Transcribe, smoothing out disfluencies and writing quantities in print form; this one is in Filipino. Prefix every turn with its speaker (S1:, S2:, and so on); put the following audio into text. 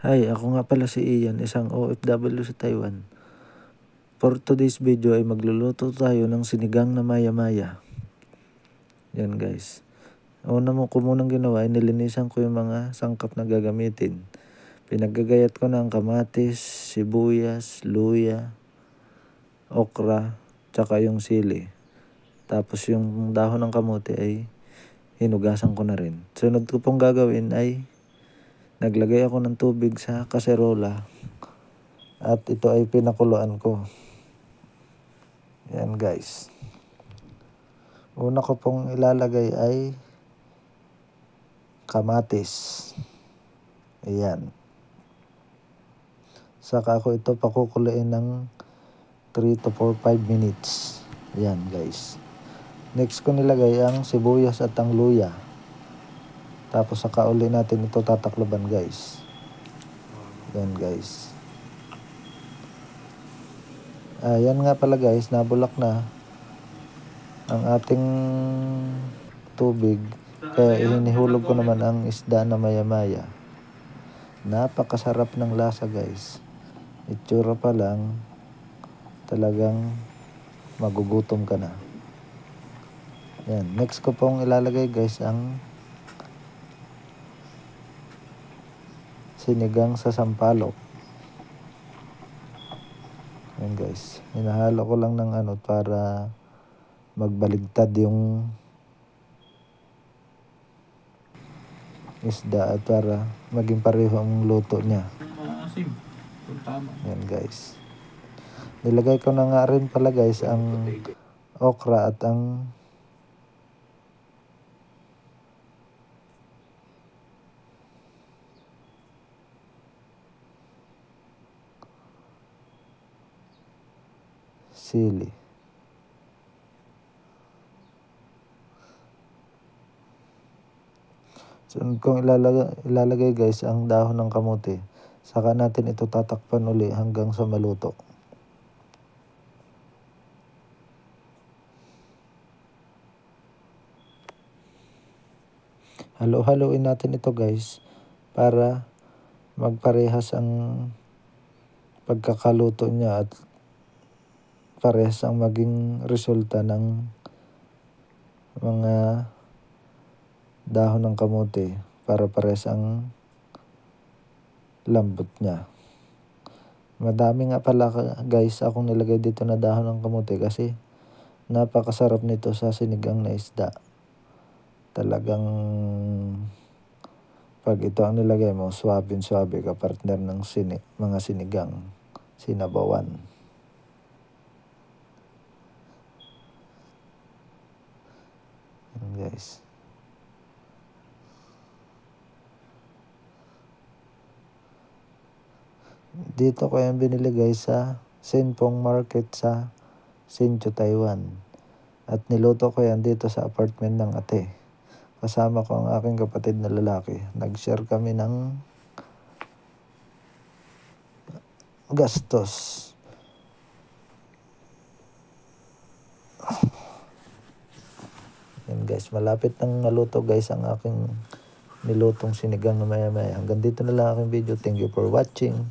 S1: Hi, ako nga pala si Ian, isang OFW sa Taiwan. For today's video ay magluluto tayo ng sinigang na maya-maya. Yan guys. Una ko munang ginawa ay nilinisan ko yung mga sangkap na gagamitin. Pinaggagayat ko ng kamatis, sibuyas, luya, okra, tsaka yung sili. Tapos yung dahon ng kamote ay hinugasan ko na rin. Sunod ko pong gagawin ay naglagay ako ng tubig sa kaserola at ito ay pinakuluan ko. Yan guys. Una ko pong ilalagay ay kamatis. Ayan. Saka ko ito pakukuluin ng 3 to 5 minutes. Ayan guys. Next ko nilagay ang sibuyas at ang luya. Tapos saka uli natin ito tatakloban guys. Ayan guys. Ayan nga pala guys, nabulak na ang ating tubig. Kaya hinihulog ko naman ang isda na maya-maya. Napakasarap ng lasa guys. Itsura pa lang, talagang magugutom ka na. Yan. Next ko pong ilalagay guys ang sinigang sa sampalok. Yan guys. Hinahalo ko lang ng para magbaligtad yung isda at para maging pareho ang luto niya. Yan guys. Nilagay ko na nga rin pala guys ang okra at ang sili. Sunod kong ilalagay guys ang dahon ng kamote. Saka natin ito tatakpan uli hanggang sa maluto. Halo-haloin natin ito guys para magparehas ang pagkakaluto niya at parehas ang maging resulta ng mga dahon ng kamote para parehas ang lambot niya. Madami nga pala guys akong nilagay dito na dahon ng kamote kasi napakasarap nito sa sinigang na isda. Talagang pag ito ang nilagay mo, swabe ka partner ng mga sinigang, sinabawan. Yan guys. Dito ko yan binili guys sa Sinpong Market sa Hsinchu, Taiwan. At niluto ko yan dito sa apartment ng ate. Kasama ko ang aking kapatid na lalaki. Nag-share kami ng gastos. Yan guys, malapit nang maluto guys ang aking nilutong sinigang na maya-maya. Hanggang dito na lang aking video. Thank you for watching.